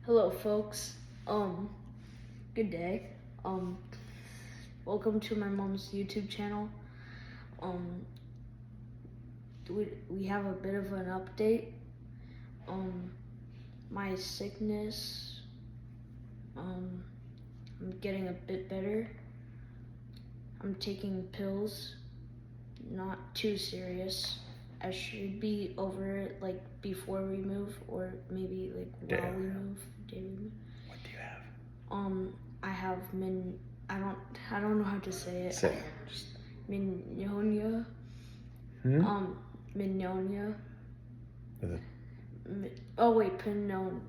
Hello, folks. Good day. Welcome to my mom's YouTube channel. We have a bit of an update. My sickness. I'm getting a bit better. I'm taking pills. Not too serious. I should be over it like before we move, or maybe like while we move. Day we move. What do you have? I have I don't know how to say it. Say it. Pneumonia. Pneumonia. Oh wait, No.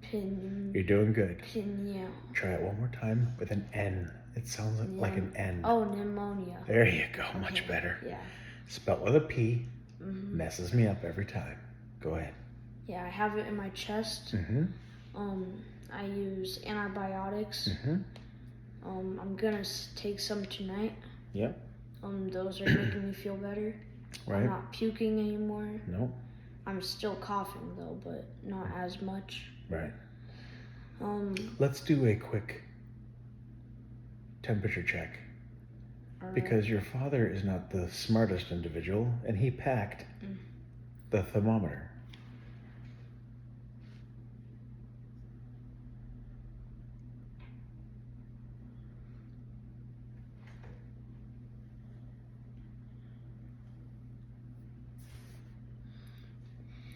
Pin. You're doing good. Pneumonia. Try it one more time with an N. It sounds like an N. Oh, pneumonia. There you go. Okay. Much better. Yeah. Spelled with a P. Messes me up every time. Go ahead. Yeah, I have it in my chest. I use antibiotics. I'm gonna take some tonight. Yep. Those are making me feel better. Right. I'm not puking anymore. No. I'm still coughing though, but not as much. Right. Let's do a quick temperature check. Because your father is not the smartest individual, and he packed the thermometer.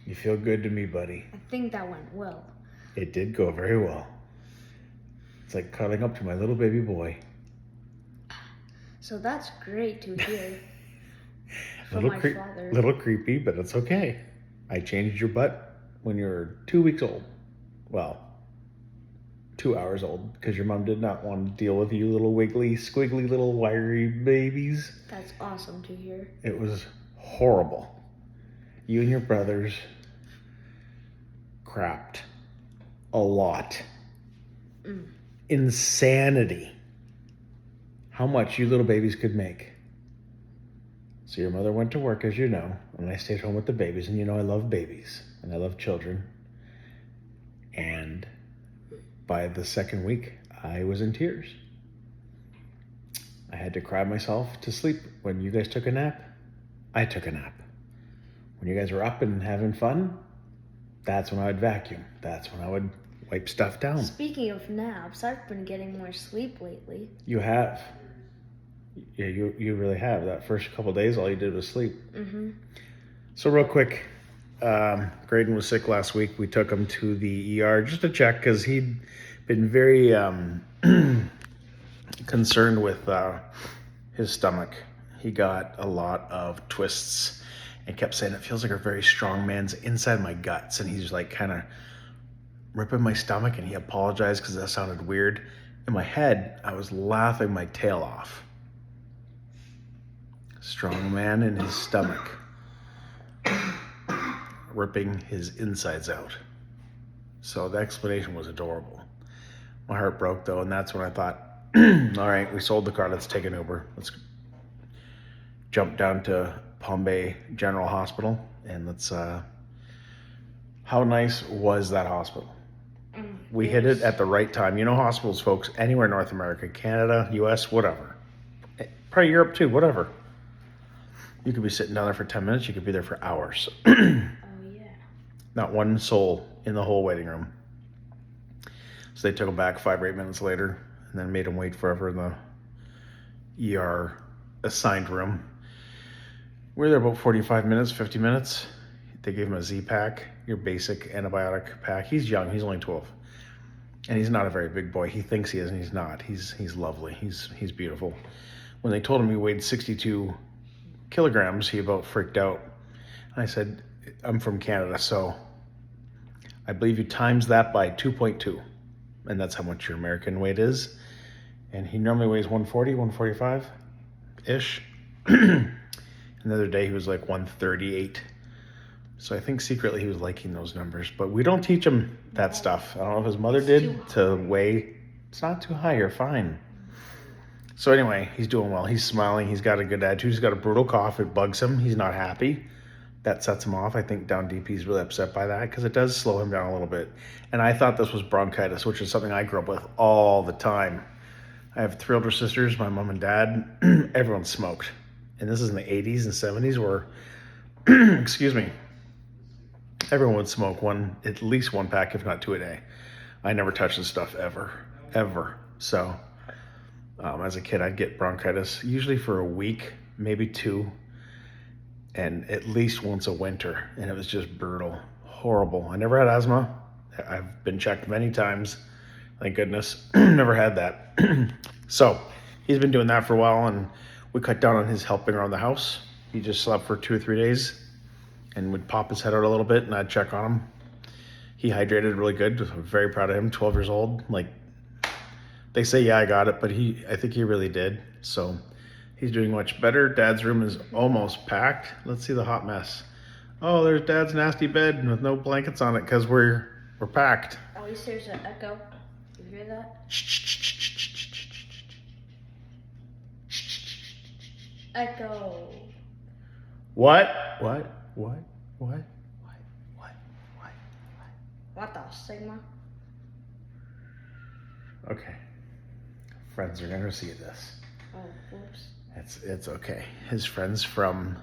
You feel good to me, buddy. I think that went well. It did go very well. It's like cuddling up to my little baby boy. So that's great to hear from my father. Little creepy, but it's okay. I changed your butt when you were 2 weeks old. Well, 2 hours old, because your mom did not want to deal with you little wiggly, squiggly little wiry babies. That's awesome to hear. It was horrible. You and your brothers crapped a lot. Insanity. How much you little babies could make. So your mother went to work, as you know, and I stayed home with the babies, and you know I love babies, and I love children. And by the second week, I was in tears. I had to cry myself to sleep. When you guys took a nap, I took a nap. When you guys were up and having fun, that's when I would vacuum. That's when I would wipe stuff down. Speaking of naps, I've been getting more sleep lately. You have. Yeah, you really have. That first couple of days, all you did was sleep. So real quick, Graydon was sick last week. We took him to the ER just to check because he'd been very concerned with his stomach. He got a lot of twists and kept saying, it feels like a very strong man's inside my guts. And he's like kind of ripping my stomach, and he apologized because that sounded weird. In my head, I was laughing my tail off. Strong man in his stomach, ripping his insides out. So the explanation was adorable. My heart broke though, and that's when I thought, all right, we sold the car, let's take an Uber. Let's jump down to Palm Bay General Hospital, and let's, how nice was that hospital? We hit it at the right time. You know hospitals, folks, anywhere in North America, Canada, US, whatever. Probably Europe too, whatever. You could be sitting down there for 10 minutes. You could be there for hours. Oh, yeah. Not one soul in the whole waiting room. So they took him back 5 or 8 minutes later and then made him wait forever in the ER assigned room. We were there about 45 minutes, 50 minutes. They gave him a Z-Pack, your basic antibiotic pack. He's young. He's only 12. And he's not a very big boy. He thinks he is, and he's not. He's lovely. He's beautiful. When they told him he weighed 62 kilograms, he about freaked out. And I said, I'm from Canada, so I believe you times that by 2.2. And that's how much your American weight is. And he normally weighs 140, 145-ish. And the other day he was like 138. So I think secretly he was liking those numbers. But we don't teach him that stuff. I don't know if his mother did to weigh. It's not too high, you're fine. So anyway, he's doing well. He's smiling. He's got a good attitude. He's got a brutal cough. It bugs him. He's not happy. that sets him off. I think down deep he's really upset by that because it does slow him down a little bit. And I thought this was bronchitis, which is something I grew up with all the time. I have 3 older sisters, my mom and dad. Everyone smoked. And this is in the 80s and 70s where, excuse me, everyone would smoke at least one pack, if not 2 a day. I never touched this stuff ever. So as a kid, I'd get bronchitis usually for a week, maybe 2, and at least once a winter. And it was just brutal, horrible. I never had asthma. I've been checked many times. Thank goodness. Never had that. So he's been doing that for a while, and we cut down on his helping around the house. He just slept for 2 or 3 days and would pop his head out a little bit, and I'd check on him. He hydrated really good. I'm very proud of him. 12 years old. Like, they say, yeah, I got it, but I think he really did. So he's doing much better. Dad's room is almost packed. Let's see the hot mess. Oh, there's Dad's nasty bed with no blankets on it because we're packed. At least there's an echo. You hear that? Echo. What? What the Sigma? Okay. Friends are gonna see this. Oh, whoops. It's okay. His friends from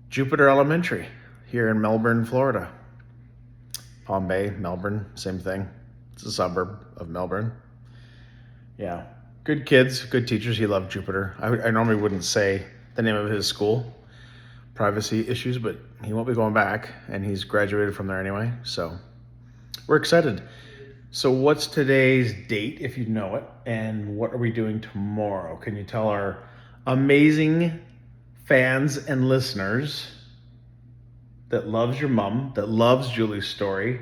Jupiter Elementary here in Melbourne, Florida. Palm Bay, Melbourne, same thing. It's a suburb of Melbourne. Yeah. Good kids, good teachers. He loved Jupiter. I normally wouldn't say the name of his school, privacy issues, but he won't be going back, and he's graduated from there anyway. So we're excited. So what's today's date, if you know it, and what are we doing tomorrow? Can you tell our amazing fans and listeners that loves your mom, that loves Julie's story,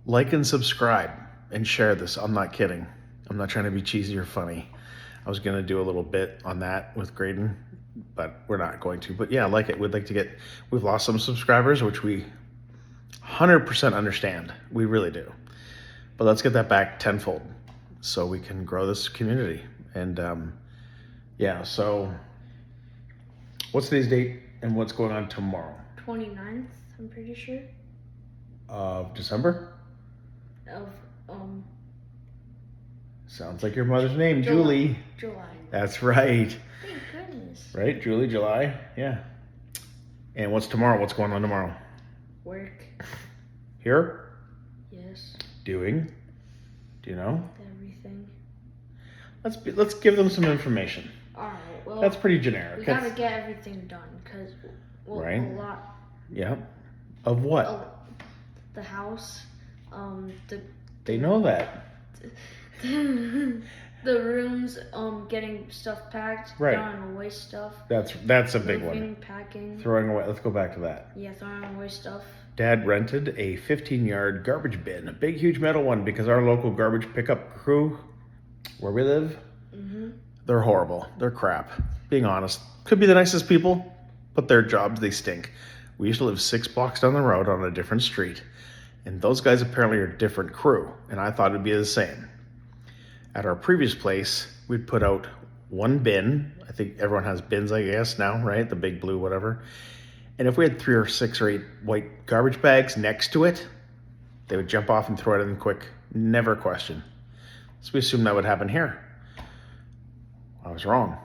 like and subscribe and share this. I'm not kidding. I'm not trying to be cheesy or funny. I was going to do a little bit on that with Graydon, but we're not going to. But yeah, like it. We'd like to we've lost some subscribers, which we 100% understand. We really do. But let's get that back tenfold so we can grow this community. And yeah, so what's today's date and what's going on tomorrow? 29th, I'm pretty sure. Of December? Of, Sounds like your mother's name, Julie. July. That's right. Thank goodness. Right, Julie, July, yeah. And what's tomorrow? What's going on tomorrow? Work. Here? Yes. Doing? Do you know? Everything. Let's give them some information. All right. Well, that's pretty generic. We gotta get everything done because, right? A lot. Yeah. Of what? The house. They know that. The rooms. Getting stuff packed. Right. Throwing away stuff. That's a big one. Packing. Throwing away. Let's go back to that. Yeah, throwing away stuff. Dad rented a 15-yard garbage bin, a big, huge metal one, because our local garbage pickup crew, where we live, they're horrible. They're crap. Being honest. Could be the nicest people, but their jobs, they stink. We used to live 6 blocks down the road on a different street, and those guys apparently are a different crew, and I thought it'd be the same. At our previous place, we'd put out one bin. I think everyone has bins, I guess, now, right? The big blue, whatever. And if we had 3 or 6 or 8 white garbage bags next to it, they would jump off and throw it in quick. Never question. So we assumed that would happen here. I was wrong.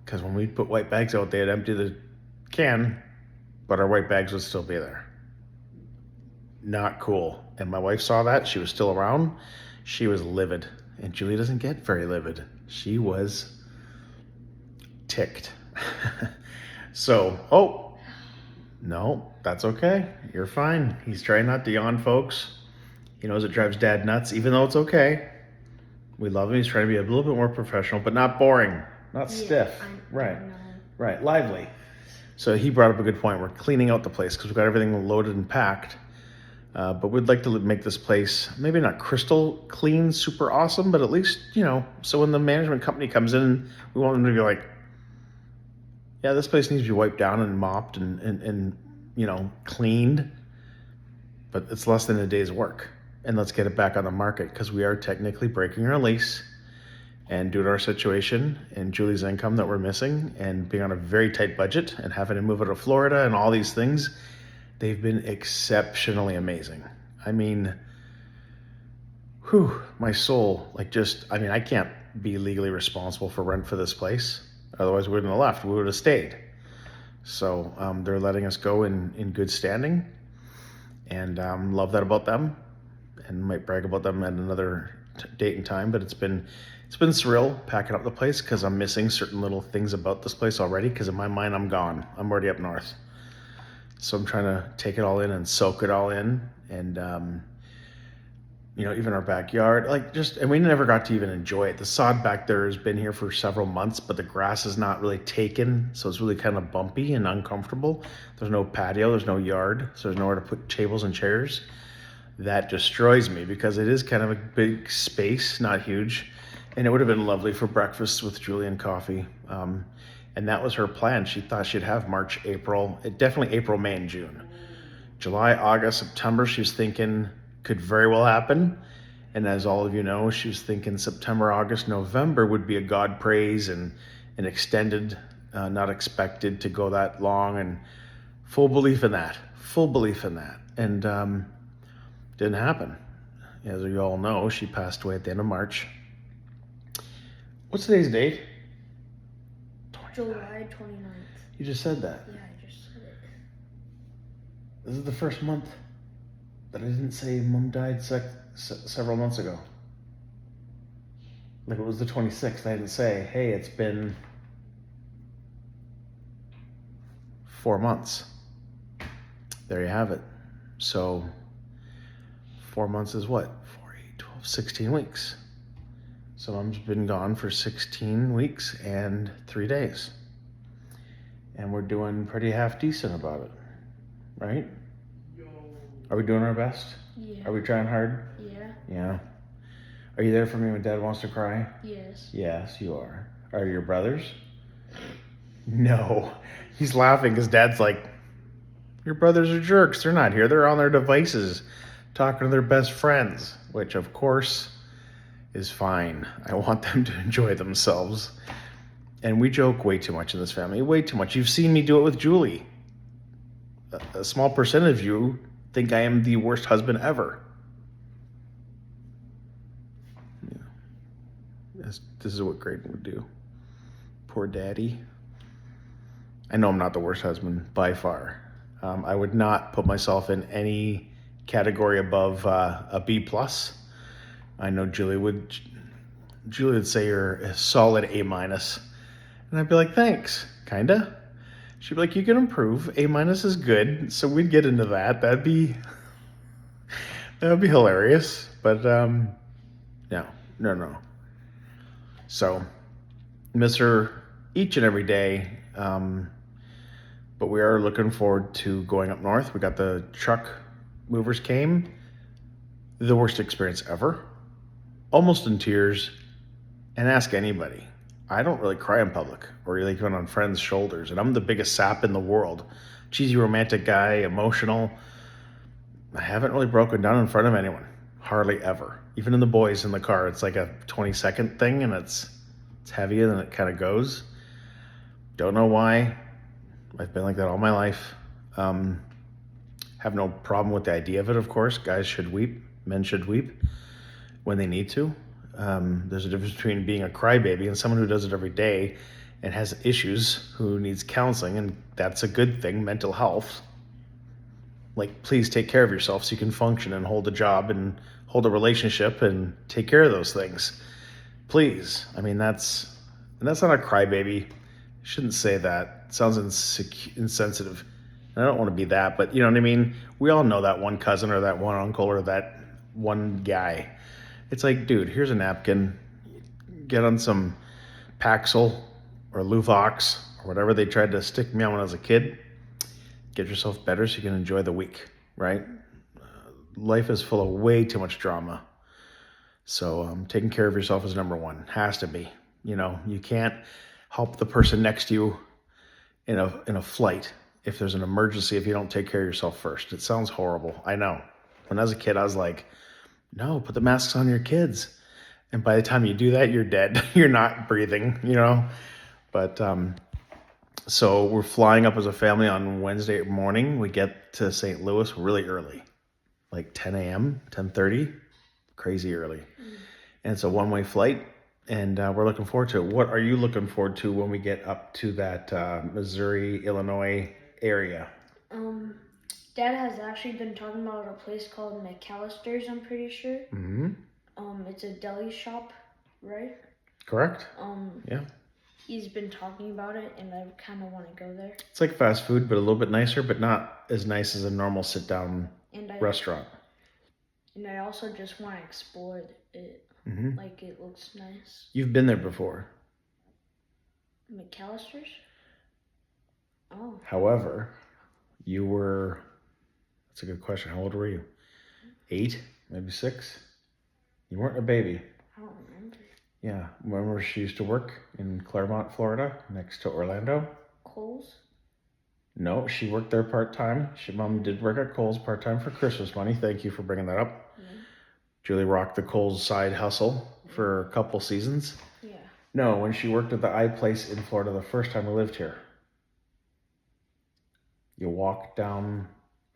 Because when we put white bags out, they'd empty the can, but our white bags would still be there. Not cool. And my wife saw that. She was still around. She was livid. And Julie doesn't get very livid. She was ticked. So, no, that's okay. You're fine. He's trying not to yawn, folks. He knows it drives Dad nuts, even though it's okay. We love him. He's trying to be a little bit more professional, but not boring, not stiff. Right. Right. Lively. So he brought up a good point. We're cleaning out the place because we've got everything loaded and packed. But we'd like to make this place maybe not crystal clean, super awesome, but at least, so when the management company comes in, we want them to be like, yeah, this place needs to be wiped down and mopped and cleaned, but it's less than a day's work. And let's get it back on the market because we are technically breaking our lease And due to our situation and Julie's income that we're missing and being on a very tight budget and having to move out of Florida and all these things, they've been exceptionally amazing. I mean, my soul, like just, I mean, I can't be legally responsible for rent for this place. Otherwise, we wouldn't have left. We would have stayed. So they're letting us go in good standing, and love that about them, and might brag about them at another date and time. But it's been surreal packing up the place because I'm missing certain little things about this place already. Because in my mind, I'm gone. I'm already up north. So I'm trying to take it all in and soak it all in, and even our backyard, and we never got to even enjoy it. The sod back there has been here for several months, but the grass is not really taken, so it's really kind of bumpy and uncomfortable. There's no patio, there's no yard, so there's nowhere to put tables and chairs. That destroys me because it is kind of a big space, not huge, and it would have been lovely for breakfast with Julie and coffee. And that was her plan. She thought she'd have March, April, definitely April, May, and June. July, August, September, she was thinking could very well happen. And as all of you know, she was thinking September, August, November would be a God praise and an extended, not expected to go that long, and full belief in that. And didn't happen. As you all know, she passed away at the end of March. What's today's date? July 29th. You just said that. Yeah, I just said it. This is the first month that I didn't say Mom died several months ago. Like it was the 26th. I didn't say, hey, it's been 4 months. There you have it. So 4 months is what? 4, 8, 12, 16 weeks. So Mom's been gone for 16 weeks and 3 days. And we're doing pretty half decent about it, right? Are we doing our best? Yeah. Are we trying hard? Yeah. Yeah. Are you there for me when Dad wants to cry? Yes. Yes, you are. Are your brothers? No. He's laughing because Dad's like, your brothers are jerks. They're not here. They're on their devices talking to their best friends, which of course is fine. I want them to enjoy themselves. And we joke way too much in this family. Way too much. You've seen me do it with Julie. A small percentage of you think I am the worst husband ever. Yeah. This is what Graydon would do. Poor daddy. I know I'm not the worst husband by far. I would not put myself in any category above a B+. I know Julie would say you're a solid A-. And I'd be like, thanks, kinda. She'd be like, you can improve. A- is good. So we'd get into that. That'd be hilarious. But no. So miss her each and every day. But we are looking forward to going up north. We got the truck movers came. The worst experience ever. Almost in tears. And ask anybody. I don't really cry in public or like even on friends' shoulders. And I'm the biggest sap in the world. Cheesy romantic guy, emotional. I haven't really broken down in front of anyone. Hardly ever. Even in the boys in the car, it's like a 20-second thing and it's heavier than it kind of goes. Don't know why. I've been like that all my life. Have no problem with the idea of it, of course. Guys should weep. Men should weep when they need to. There's a difference between being a crybaby and someone who does it every day and has issues, who needs counseling, and that's a good thing, mental health. Like, please take care of yourself so you can function and hold a job and hold a relationship and take care of those things. Please. I mean, that's not a crybaby. Shouldn't say that. It sounds insensitive. And I don't want to be that, but you know what I mean? We all know that one cousin or that one uncle or that one guy. It's like, dude, here's a napkin. Get on some Paxil or Luvox or whatever they tried to stick me on when I was a kid. Get yourself better so you can enjoy the week, right? Life is full of way too much drama. So taking care of yourself is number one. Has to be. You know, you can't help the person next to you in a flight if there's an emergency if you don't take care of yourself first. It sounds horrible. I know. When I was a kid, I was like, no, put the masks on your kids. And by the time you do that, you're dead. You're not breathing, you know? But so we're flying up as a family on Wednesday morning. We get to St. Louis really early, like 10 a.m., 10:30, crazy early. And it's a one-way flight, and we're looking forward to it. What are you looking forward to when we get up to that Missouri, Illinois area? Dad has actually been talking about a place called McAllister's, I'm pretty sure. Mm-hmm. It's a deli shop, right? Correct. Yeah. He's been talking about it, and I kind of want to go there. It's like fast food, but a little bit nicer, but not as nice as a normal sit-down restaurant. And I also just want to explore it. Mm-hmm. Like, it looks nice. You've been there before. McAllister's? Oh. However, you were... That's a good question. How old were you? 8? Maybe 6? You weren't a baby. I don't remember. Yeah. Remember she used to work in Claremont, Florida, next to Orlando? Kohl's? No, she worked there part-time. Mom did work at Kohl's part-time for Christmas money. Thank you for bringing that up. Mm-hmm. Julie rocked the Kohl's side hustle for a couple seasons. Yeah. No, when she worked at the iPlace in Florida the first time we lived here. You walk down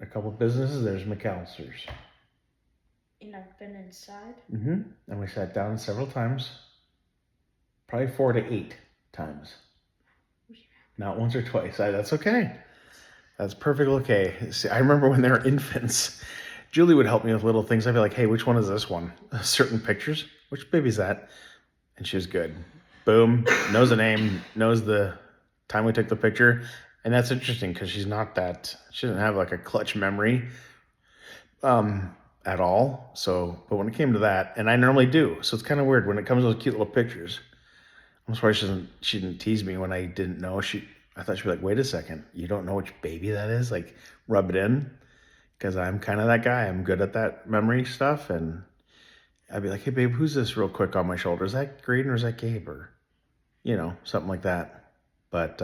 a couple businesses, there's McAllister's. And I've been inside? Mm-hmm. And we sat down several times. Probably 4 to 8 times. Not once or twice. That's okay. That's perfectly okay. See, I remember when they were infants, Julie would help me with little things. I'd be like, hey, which one is this one? Certain pictures. Which baby's that? And she was good. Boom. Knows the name. Knows the time we took the picture. And that's interesting because she doesn't have like a clutch memory at all. So, but when it came to that, and I normally do. So it's kind of weird when it comes to those cute little pictures. I'm surprised she didn't tease me when I didn't know. I thought she'd be like, wait a second, you don't know which baby that is? Like, rub it in. Because I'm kind of that guy. I'm good at that memory stuff. And I'd be like, hey, babe, who's this real quick on my shoulder? Is that Graydon or is that Gabe? Or, something like that. But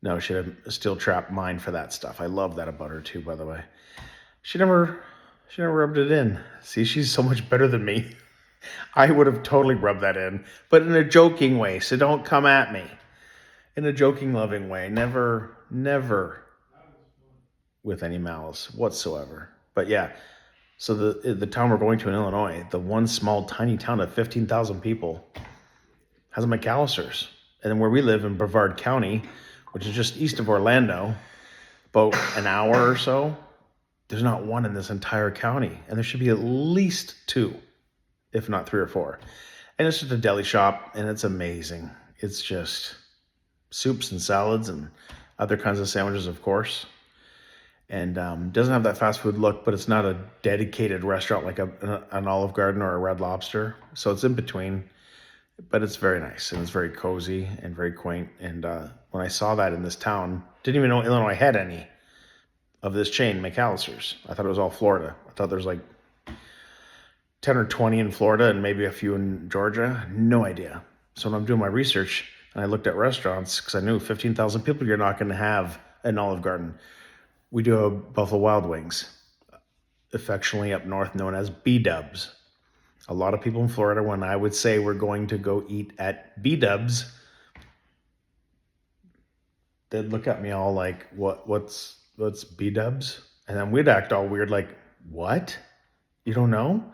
no, she had a steel trap mind for that stuff. I love that about her, too, by the way. She never rubbed it in. See, she's so much better than me. I would have totally rubbed that in, but in a joking way. So don't come at me. In a joking, loving way. Never with any malice whatsoever. But yeah, so the town we're going to in Illinois, the one small, tiny town of 15,000 people, has a McAllister's. And then where we live in Brevard County, which is just east of Orlando, about an hour or so, there's not one in this entire county. And there should be at least 2. If not 3 or 4. And it's just a deli shop, and it's amazing. It's just soups and salads and other kinds of sandwiches, of course. And doesn't have that fast food look, but it's not a dedicated restaurant like an Olive Garden or a Red Lobster. So it's in between, but it's very nice, and it's very cozy and very quaint. And when I saw that in this town, didn't even know Illinois had any of this chain, McAllister's. I thought it was all Florida. I thought there was like 10 or 20 in Florida and maybe a few in Georgia. No idea. So when I'm doing my research and I looked at restaurants, because I knew 15,000 people, you're not going to have an Olive Garden. We do have Buffalo Wild Wings, affectionately up north known as B-Dubs. A lot of people in Florida, when I would say we're going to go eat at B-Dubs, they'd look at me all like, what's B-Dubs? And then we'd act all weird like, what? You don't know?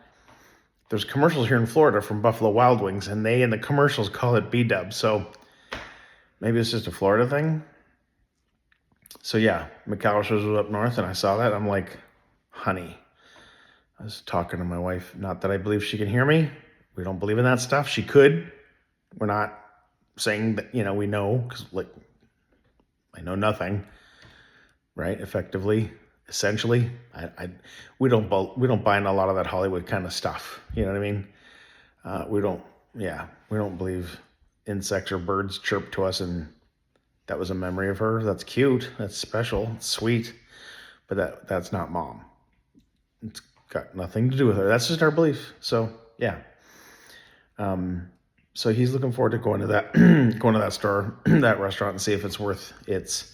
There's commercials here in Florida from Buffalo Wild Wings, and they in the commercials call it B-Dubs. So maybe it's just a Florida thing. So yeah, McAllister's was up north, and I saw that. I'm like, honey, I was talking to my wife. Not that I believe she can hear me. We don't believe in that stuff. She could. We're not saying that, we know, because I know nothing, right? Effectively. Essentially, we don't buy in a lot of that Hollywood kind of stuff. You know what I mean? We don't believe insects or birds chirp to us, and that was a memory of her. That's cute. That's special. It's sweet, but that's not Mom. It's got nothing to do with her. That's just our belief. So yeah. So he's looking forward to going to that store, that restaurant, and see if it's worth its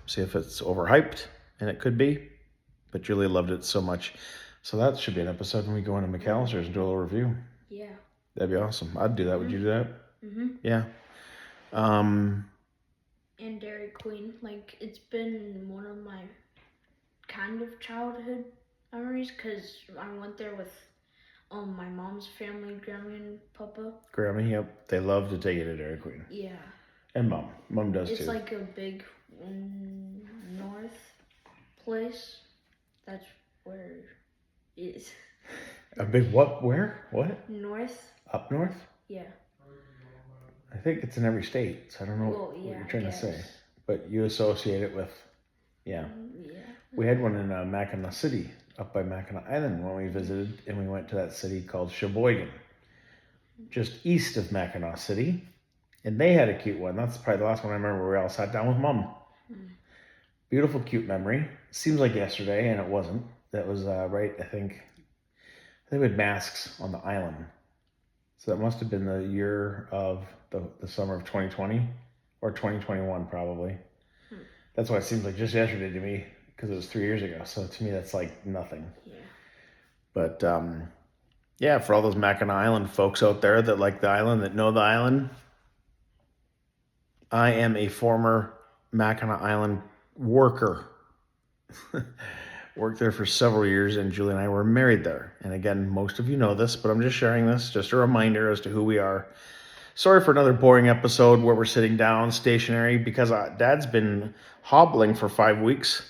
see if it's overhyped, and it could be, but Julie loved it so much. So that should be an episode when we go into McAllister's and do a little review. Yeah. That'd be awesome. I'd do that. Would you do that? Mm-hmm. Yeah. And Dairy Queen. Like, it's been one of my kind of childhood memories because I went there with my mom's family, Grammy and Papa. Grammy, yep. They love to take you to Dairy Queen. Yeah. And Mom. Mom does It's too. like a big north place. That's where it is. A big what? Where? What? North? Up north? Yeah. I think it's in every state, so I don't know Well, yeah, what you're trying I to say. guess. But you associate it with, yeah. Yeah. We had one in Mackinac City, up by Mackinac Island when we visited, and we went to that city called Sheboygan, just east of Mackinac City. And they had a cute one. That's probably the last one I remember where we all sat down with Mom. Beautiful, cute memory. Seems like yesterday, and it wasn't. That was right, I think we had masks on the island. So that must have been the year of the summer of 2020 or 2021 probably. That's why it seems like just yesterday to me because it was 3 years ago. So to me, that's like nothing. Yeah. But yeah, for all those Mackinac Island folks out there that like the island, that know the island, I am a former Mackinac Island worker. Worked there for several years, and Julie and I were married there. And again, most of you know this, but I'm just sharing this, just a reminder as to who we are. Sorry for another boring episode where we're sitting down stationary because Dad's been hobbling for 5 weeks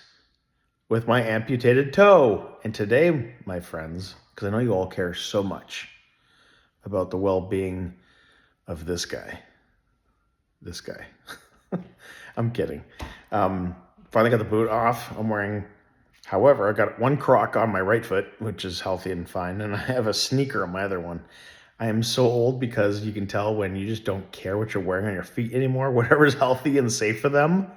with my amputated toe. And today, my friends, because I know you all care so much about the well-being of this guy. This guy. I'm kidding. Finally got the boot off. I'm wearing... However, I got one Croc on my right foot, which is healthy and fine, and I have a sneaker on my other one. I am so old because you can tell when you just don't care what you're wearing on your feet anymore. Whatever's healthy and safe for them,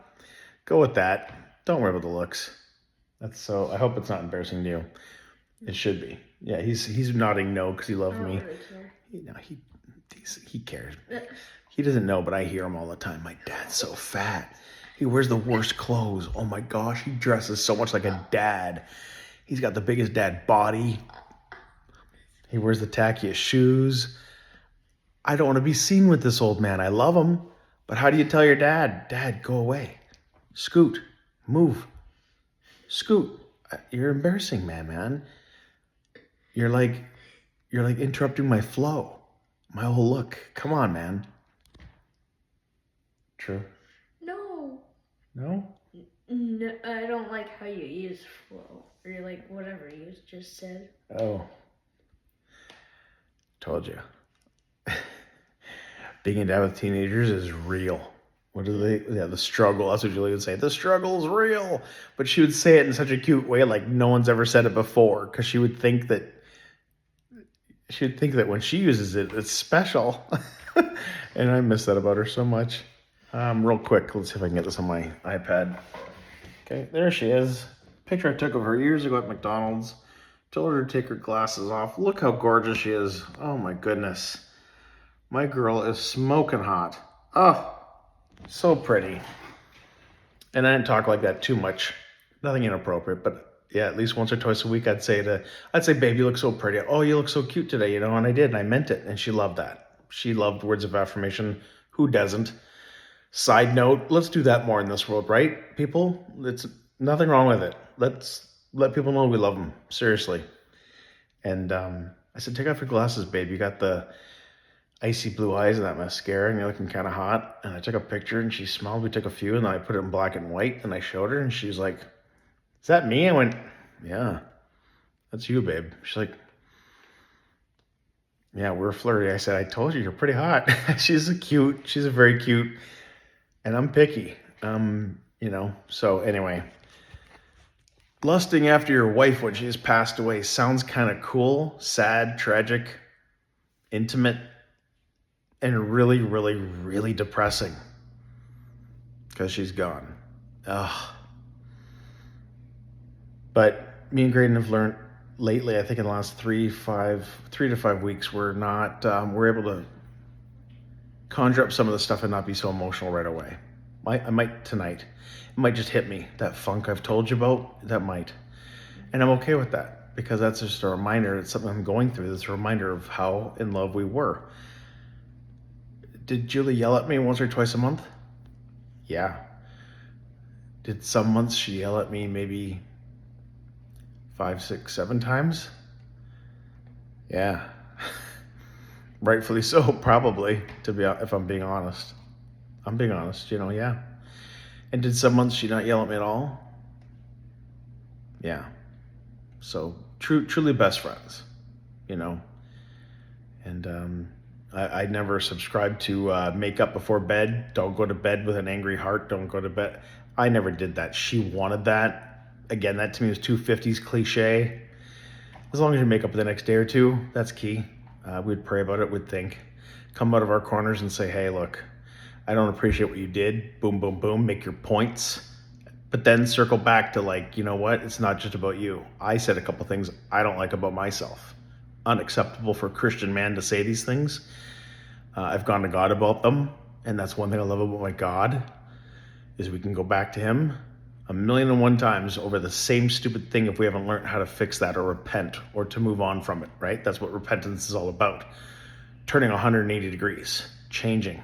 go with that. Don't worry about the looks. That's so. I hope it's not embarrassing to you. It should be. Yeah, he's nodding no because he loves me. He cares. He doesn't know, but I hear him all the time. My dad's so fat. He wears the worst clothes. Oh my gosh, he dresses so much like a dad. He's got the biggest dad body. He wears the tackiest shoes. I don't want to be seen with this old man. I love him. But how do you tell your dad, Dad, go away. Scoot. Move. Scoot. You're embarrassing, man. You're like interrupting my flow. My whole look. Come on, man. True. No? No, I don't like how you use flow. Or like whatever you just said. Oh. Told you. Being a dad with teenagers is real. What do they... Yeah, the struggle. That's what Julie would say. The struggle is real. But she would say it in such a cute way, like no one's ever said it before. Because she would think that when she uses it, it's special. And I miss that about her so much. Real quick, let's see if I can get this on my iPad. Okay, there she is. Picture I took of her years ago at McDonald's. Told her to take her glasses off. Look how gorgeous she is. Oh my goodness. My girl is smoking hot. Oh, so pretty. And I didn't talk like that too much. Nothing inappropriate, but yeah, at least once or twice a week I'd say, babe, you look so pretty. Oh, you look so cute today, and I did, and I meant it, and she loved that. She loved words of affirmation. Who doesn't? Side note, let's do that more in this world, right, people? It's nothing wrong with it. Let's let people know we love them, seriously. And I said, take off your glasses, babe. You got the icy blue eyes and that mascara, and you're looking kind of hot. And I took a picture, and she smiled. We took a few, and then I put it in black and white, and I showed her, and she's like, is that me? I went, yeah, that's you, babe. She's like, yeah, we're flirty. I said, I told you, you're pretty hot. She's a very cute, and I'm picky, so anyway, lusting after your wife when she's passed away sounds kind of cool, sad, tragic, intimate, and really, really, really depressing because she's gone. Ugh. But me and Graydon have learned lately, I think in the last 3 to 5 weeks, we're able to conjure up some of the stuff and not be so emotional right away. I might tonight. It might just hit me, that funk I've told you about, that might. And I'm okay with that. because that's just a reminder. It's something I'm going through. It's a reminder of how in love we were. Did Julie yell at me once or twice a month? Yeah. Did some months she yell at me maybe 5, 6, 7 times? Yeah. Rightfully so, probably, if I'm being honest. I'm being honest, yeah. And did some months she not yell at me at all? Yeah. So truly best friends, And I never subscribed to make up before bed. Don't go to bed with an angry heart. Don't go to bed. I never did that. She wanted that. Again, that to me was 250s cliche. As long as you make up the next day or two, that's key. We'd pray about it. We'd think. Come out of our corners and say, hey, look, I don't appreciate what you did. Boom, boom, boom. Make your points. But then circle back to like, you know what? It's not just about you. I said a couple things I don't like about myself. Unacceptable for a Christian man to say these things. I've gone to God about them. And that's one thing I love about my God is we can go back to him 1,000,001 times over the same stupid thing if we haven't learned how to fix that or repent or to move on from it, right? That's what repentance is all about. Turning 180 degrees, changing,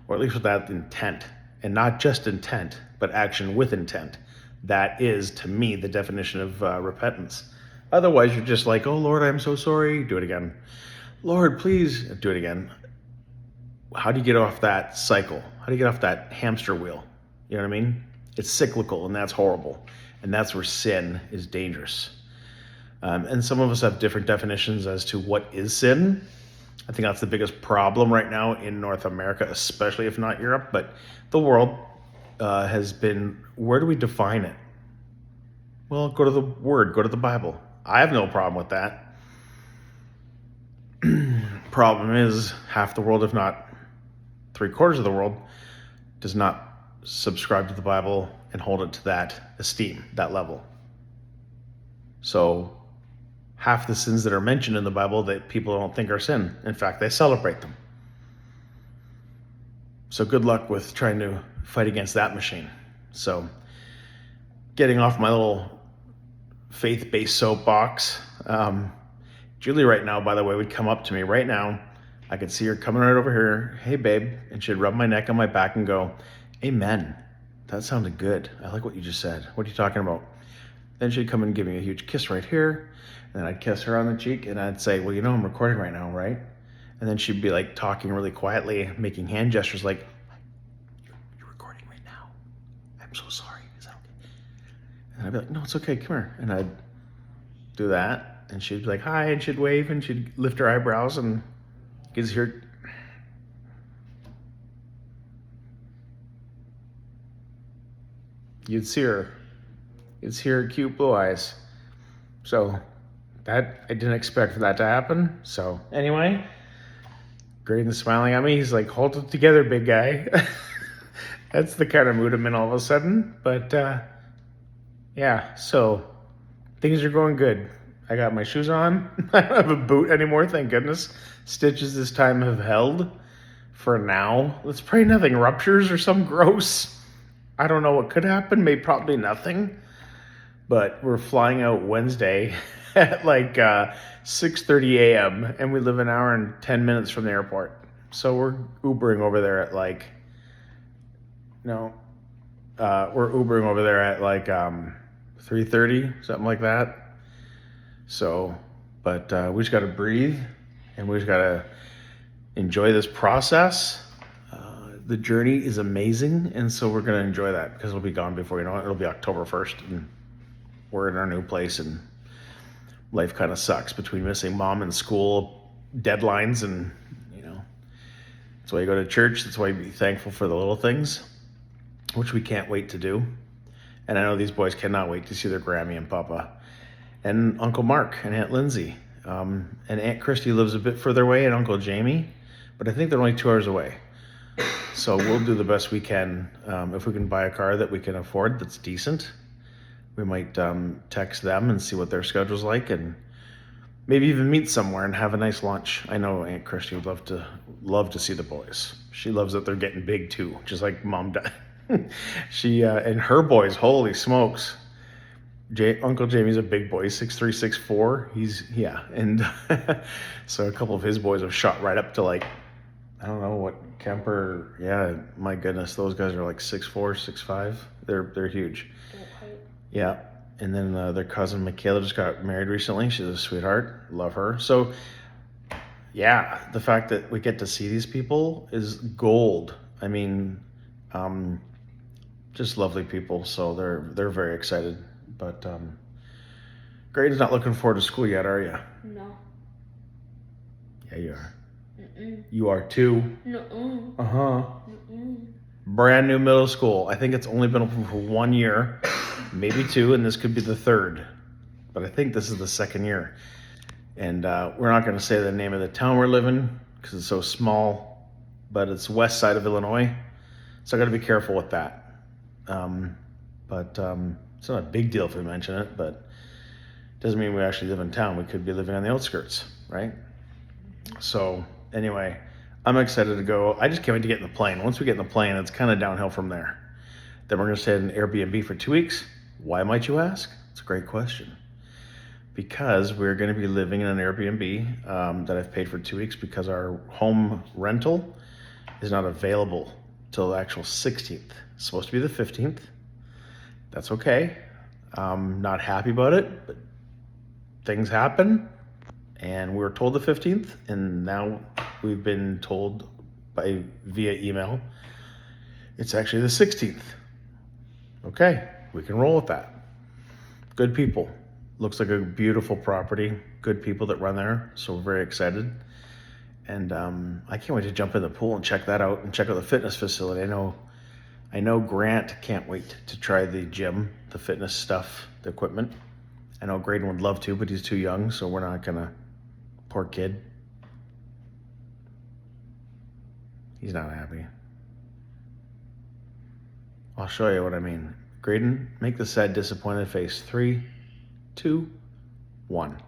or at least with that intent. And not just intent, but action with intent. That is, to me, the definition of repentance. Otherwise, you're just like, oh, Lord, I'm so sorry. Do it again. Lord, please do it again. How do you get off that cycle? How do you get off that hamster wheel? You know what I mean? It's cyclical, and that's horrible. And that's where sin is dangerous. And some of us have different definitions as to what is sin. I think that's the biggest problem right now in North America, especially if not Europe, but the world has been, where do we define it? Well, go to the Word, go to the Bible. I have no problem with that. Problem is, half the world, if not 3/4 of the world, does not subscribe to the Bible and hold it to that esteem, that level. So half the sins that are mentioned in the Bible that people don't think are sin. In fact, they celebrate them. So good luck with trying to fight against that machine. So getting off my little faith-based soapbox. Julie right now, by the way, would come up to me right now. I could see her coming right over here. Hey, babe. And she'd rub my neck on my back and go, amen. That sounded good. I like what you just said. What are you talking about? Then she'd come and give me a huge kiss right here. And then I'd kiss her on the cheek and I'd say, well, I'm recording right now, right? And then she'd be like talking really quietly, making hand gestures like, you're recording right now. I'm so sorry. Is that okay? And I'd be like, no, it's okay. Come here. And I'd do that. And she'd be like, hi. And she'd wave and she'd lift her eyebrows and you could hear. You'd see her cute blue eyes. So that, I didn't expect for that to happen. So anyway, Graydon's smiling at me. He's like, hold it together, big guy. That's the kind of mood I'm in all of a sudden. But yeah, so things are going good. I got my shoes on. I don't have a boot anymore, thank goodness. Stitches this time have held for now. Let's pray nothing ruptures or some gross. I don't know what could happen. Maybe probably nothing. But we're flying out Wednesday at like 6:30 a.m. and we live an hour and 10 minutes from the airport. So we're Ubering over there at like, we're Ubering over there at like 3:30, something like that. So, but we just got to breathe and we just got to enjoy this process. The journey is amazing, and so we're going to enjoy that because it'll be gone before you know it. It'll be October 1st, and we're in our new place, and life kind of sucks between missing mom and school deadlines, and that's why you go to church. That's why you be thankful for the little things, which we can't wait to do. And I know these boys cannot wait to see their Grammy and Papa, and Uncle Mark and Aunt Lindsay, and Aunt Christy lives a bit further away, and Uncle Jamie, but I think they're only 2 hours away. So we'll do the best we can. If we can buy a car that we can afford that's decent, we might text them and see what their schedule's like and maybe even meet somewhere and have a nice lunch. I know Aunt Christy would love to see the boys. She loves that they're getting big too, just like Mom does. She and her boys, holy smokes. Uncle Jamie's a big boy, 6'3", 6'4". And so a couple of his boys have shot right up to like, I don't know what Kemper. Yeah, my goodness, those guys are like 6'4", 6'5". They're huge. Yeah, and then their cousin Michaela just got married recently. She's a sweetheart. Love her. So yeah, the fact that we get to see these people is gold. I mean, just lovely people. So they're very excited. But Graydon's not looking forward to school yet, are you? No. Yeah, you are. Mm-mm. You are too. No. Uh-huh. Brand new middle school. I think it's only been open for 1 year, maybe 2, and this could be the 3rd. But I think this is the 2nd year. And we're not going to say the name of the town we're living because it's so small, but it's west side of Illinois. So I got to be careful with that. But it's not a big deal if we mention it, but it doesn't mean we actually live in town. We could be living on the outskirts, right? So anyway, I'm excited to go. I just can't wait to get in the plane. Once we get in the plane, it's kind of downhill from there. Then we're going to stay at an Airbnb for 2 weeks. Why, might you ask? It's a great question. Because we're going to be living in an Airbnb that I've paid for 2 weeks because our home rental is not available till the actual 16th. It's supposed to be the 15th. That's okay. I'm not happy about it, but things happen. And we were told the 15th, and now we've been told via email it's actually the 16th. Okay, we can roll with that. Good people. Looks like a beautiful property. Good people that run there, so we're very excited. And I can't wait to jump in the pool and check that out and check out the fitness facility. I know Grant can't wait to try the gym, the fitness stuff, the equipment. I know Graydon would love to, but he's too young, so we're not gonna. Poor kid. He's not happy. I'll show you what I mean. Graydon, make the sad, disappointed face. 3, 2, 1.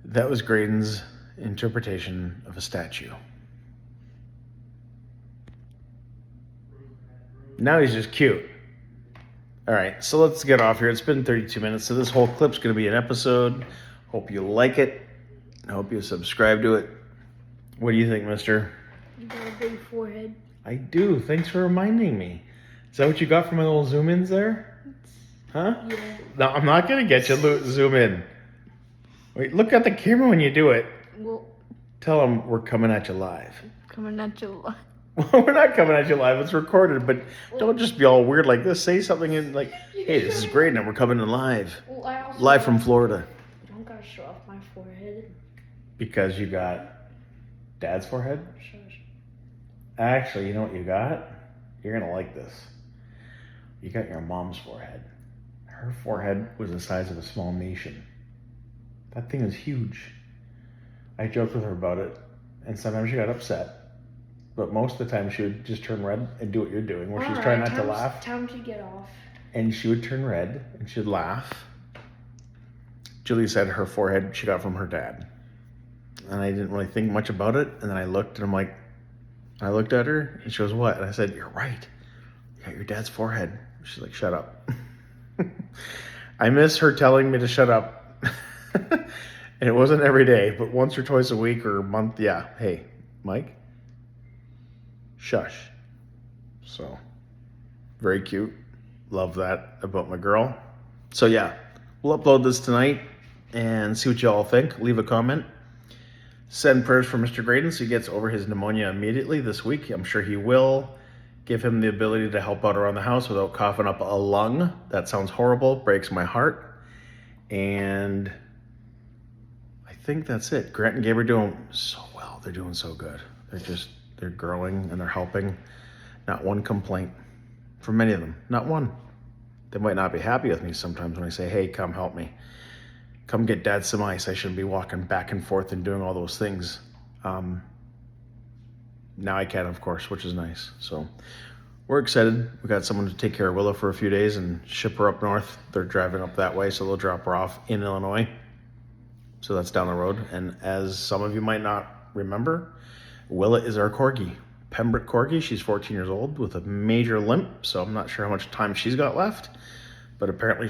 That was Graydon's interpretation of a statue. Now he's just cute. All right, so let's get off here. It's been 32 minutes, so this whole clip's going to be an episode. Hope you like it. I hope you subscribe to it. What do you think, mister? You got a big forehead. I do. Thanks for reminding me. Is that what you got from my little zoom ins there? Huh? Yeah. No, I'm not going to get you zoom in. Wait, look at the camera when you do it. Well, Tell them we're coming at you live. coming at you live. We're not coming at you live. It's recorded, but don't just be all weird like this. Say something in like, hey, this is great, and we're coming in live. Well, I also Live from Florida. I don't gotta show off my forehead. Because you got Dad's forehead? Shush. Actually, you know what you got? You're going to like this. You got your mom's forehead. Her forehead was the size of a small nation. That thing is huge. I joked with her about it, and sometimes she got upset. But most of the time she would just turn red and do what you're doing, where she's trying not to laugh. Time to get off. And she would turn red and she'd laugh. Julie said her forehead she got from her dad. And I didn't really think much about it. And then I looked and I looked at her and she goes, what? And I said, you're right. You got your dad's forehead. She's like, shut up. I miss her telling me to shut up. And it wasn't every day, but once or twice a week or a month. Yeah. Hey, Mike. Shush. So, very cute. Love that about my girl. So yeah, we'll upload this tonight and see what you all think. Leave a comment. Send prayers for Mr. Graydon so he gets over his pneumonia immediately this week. I'm sure he will. Give him the ability to help out around the house without coughing up a lung. That sounds horrible. Breaks my heart. And I think that's it. Grant and Gabe are doing so well. They're doing so good. They're growing and they're helping. Not one complaint from many of them. Not one. They might not be happy with me sometimes when I say, hey, come help me. Come get Dad some ice. I shouldn't be walking back and forth and doing all those things. Now I can, of course, which is nice. So we're excited. We got someone to take care of Willow for a few days and ship her up north. They're driving up that way, so they'll drop her off in Illinois. So that's down the road. And as some of you might not remember, Willa is our corgi, Pembroke corgi. She's 14 years old with a major limp, so I'm not sure how much time she's got left, but apparently